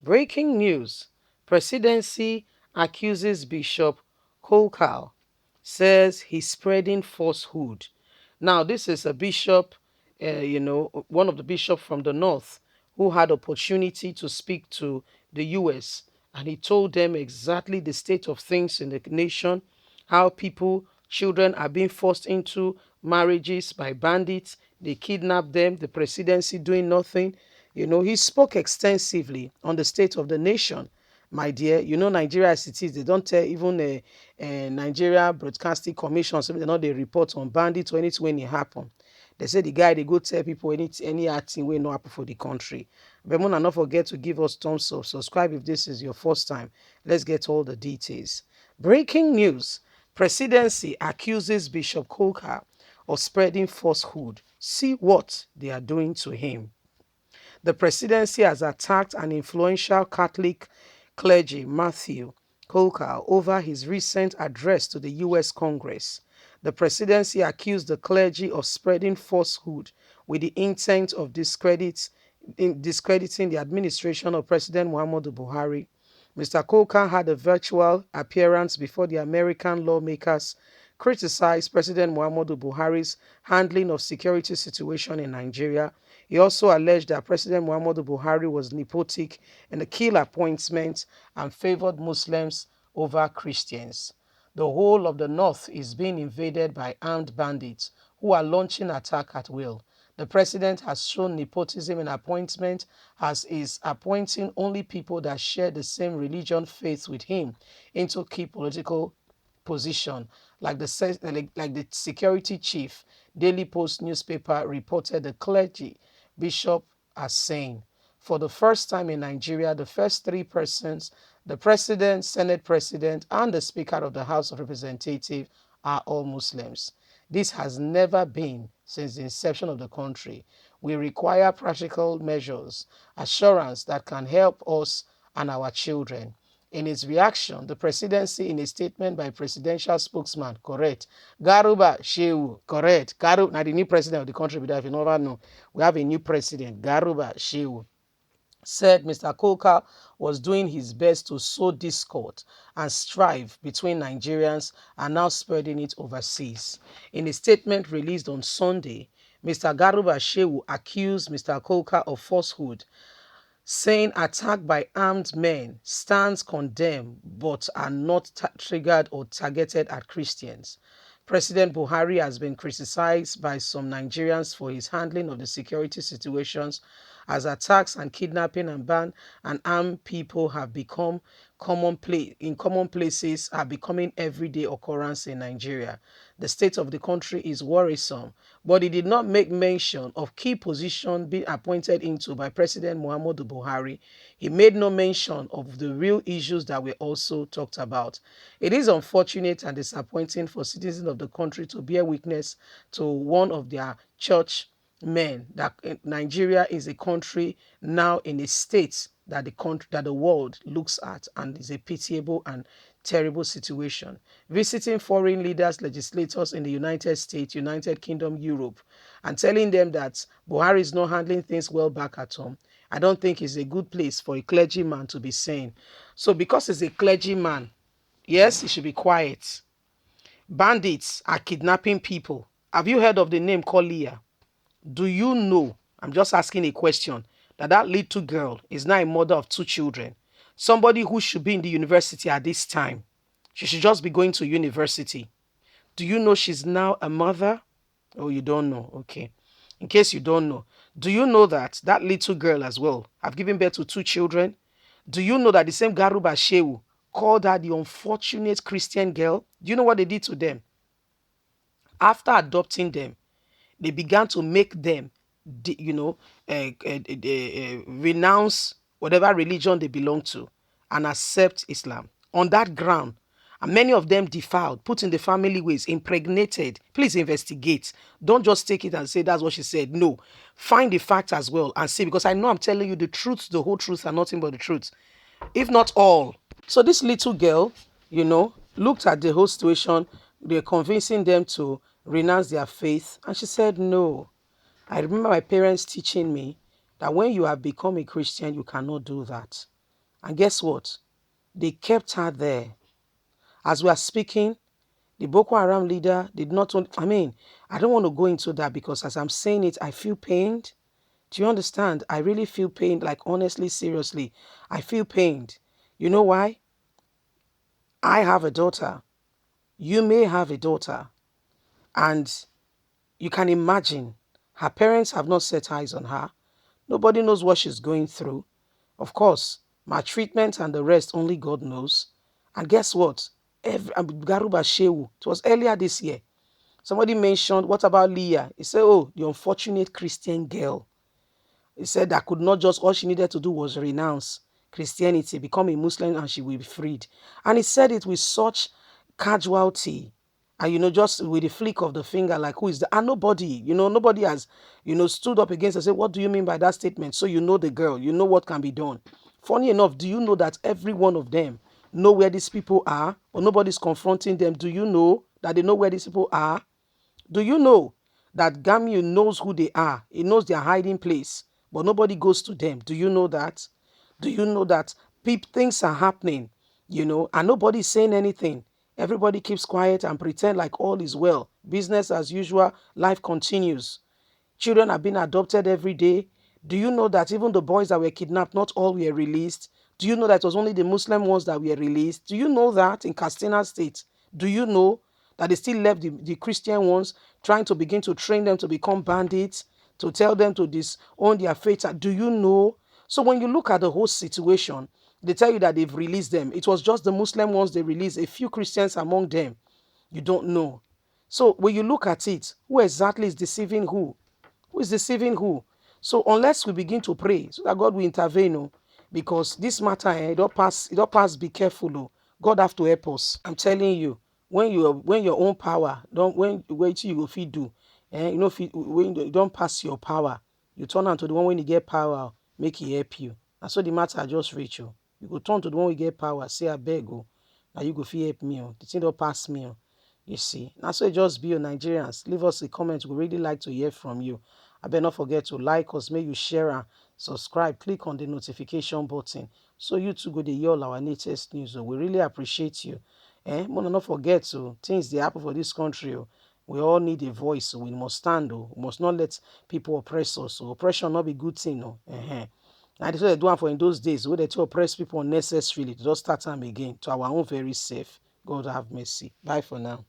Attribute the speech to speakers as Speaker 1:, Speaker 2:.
Speaker 1: Breaking news. Presidency accuses Bishop Kukah, says he's spreading falsehood. Now, this is a bishop, one of the bishops from the north who had opportunity to speak to the US, and he told them exactly the state of things in the nation, how people, children are being forced into marriages by bandits. They kidnap them, the presidency doing nothing. He spoke extensively on the state of the nation, my dear. Nigeria as it is, they don't tell even a Nigeria Broadcasting Commission, so they know they report on bandits or anything when it happen. They say the guy, they go tell people any acting way no happen for the country. But Mona, not forget to give us thumbs up, subscribe if this is your first time. Let's get all the details. Breaking news. Presidency accuses Bishop Kukah of spreading falsehood. See what they are doing to him. The presidency has attacked an influential Catholic clergy, Matthew Kukah, over his recent address to the US Congress. The presidency accused the clergy of spreading falsehood with the intent of discrediting the administration of President Muhammadu Buhari. Mr. Kukah had a virtual appearance before the American lawmakers criticized President Muhammadu Buhari's handling of security situation in Nigeria. He also alleged that President Muhammadu Buhari was nepotic in the key appointments and favored Muslims over Christians. The whole of the north is being invaded by armed bandits who are launching attack at will. The president has shown nepotism in appointment as is appointing only people that share the same religion faith with him into key political position, like the security chief. Daily Post newspaper reported the clergy bishop as saying, for the first time in Nigeria, the first three persons, the president, senate president, and the speaker of the House of Representatives, are all Muslims. This has never been since the inception of the country. We require practical measures, assurance that can help us and our children. In its reaction, the presidency, in a statement by presidential spokesman, correct, Garuba Shehu, correct, Garuba, now the new president of the country, but if you never know, we have a new president, Garuba Shehu, said Mr. Kukah was doing his best to sow discord and strife between Nigerians and now spreading it overseas. In a statement released on Sunday, Mr. Garuba Shehu accused Mr. Kukah of falsehood, saying attack by armed men stands condemned but are not triggered or targeted at Christians. President Buhari has been criticized by some Nigerians for his handling of the security situations as attacks and kidnapping and ban and armed people have become common places are becoming everyday occurrence in Nigeria. The state of the country is worrisome, but he did not make mention of key positions being appointed into by President Muhammadu Buhari. He made no mention of the real issues that were also talked about. It is unfortunate and disappointing for citizens of the country to bear witness to one of their church men that Nigeria is a country now in a state that the world looks at and is a pitiable and terrible situation. Visiting foreign leaders, legislators in the United States, United Kingdom, Europe, and telling them that Buhari is not handling things well back at home, I don't think is a good place for a clergyman to be saying. So because he's a clergyman, yes, he should be quiet. Bandits are kidnapping people. Have you heard of the name Kolia? Do you know, I'm just asking a question, that little girl is now a mother of two children? Somebody who should be in the university at this time. She should just be going to university. Do you know she's now a mother? Oh, you don't know. Okay. In case you don't know, do you know that little girl as well have given birth to two children? Do you know that the same Garuba Shehu called her the unfortunate Christian girl? Do you know what they did to them? After adopting them, they began to make them, renounce whatever religion they belong to and accept Islam on that ground. And many of them defiled, put in the family ways, impregnated. Please investigate. Don't just take it and say that's what she said. No, find the fact as well and see, because I know I'm telling you the truth, the whole truth, and nothing but the truth, if not all. So this little girl, looked at the whole situation. They're convincing them to renounce their faith. And she said, no. I remember my parents teaching me that when you have become a Christian, you cannot do that. And guess what? They kept her there. As we are speaking, the Boko Haram leader did not want, I don't want to go into that because as I'm saying it, I feel pained. Do you understand? I really feel pained, like honestly, seriously. I feel pained. You know why? I have a daughter. You may have a daughter. And you can imagine her parents have not set eyes on her. Nobody knows what she's going through. Of course, maltreatment and the rest, only God knows. And guess what? Garuba Shehu, it was earlier this year. Somebody mentioned, what about Leah? He said, oh, the unfortunate Christian girl. He said that could not just, all she needed to do was renounce Christianity, become a Muslim, and she will be freed. And he said it with such casualty. And, just with a flick of the finger, like, who is that? And nobody, nobody has, stood up against and said, what do you mean by that statement? So you know the girl, you know what can be done. Funny enough, do you know that every one of them know where these people are, or nobody's confronting them? Do you know that they know where these people are? Do you know that Gamio knows who they are? He knows their hiding place, but nobody goes to them. Do you know that? Do you know that things are happening, and nobody's saying anything? Everybody keeps quiet and pretend like all is well. Business as usual, life continues. Children are being adopted every day. Do you know that even the boys that were kidnapped, not all were released? Do you know that it was only the Muslim ones that were released? Do you know that in Katsina State? Do you know that they still left the Christian ones, trying to begin to train them to become bandits, to tell them to disown their faith? Do you know? So when you look at the whole situation, they tell you that they've released them. It was just the Muslim ones they released, a few Christians among them. You don't know. So when you look at it, who exactly is deceiving who? Who is deceiving who? So unless we begin to pray so that God will intervene, because this matter, it don't pass, be careful. God have to help us. I'm telling you, when your own power, don't when wait till you go feed do, when you don't pass your power, you turn on to the one when you get power, make he help you. And so the matter just reach you. You go turn to the one we get power, say I beg you. Now you go fit help me. The thing don't pass me. You see. Now so it just be your Nigerians. Leave us a comment. We really like to hear from you. I better not forget to like us, make you share and subscribe. Click on the notification button so you too go to hear all our latest news. We really appreciate you. Not forget things they happen for this country. We all need a voice, so we must stand. We must not let people oppress us. So oppression not be good thing. And that's what they do for in those days, where they to oppress people unnecessarily, to just start time again to our own very safe. God have mercy. Bye for now.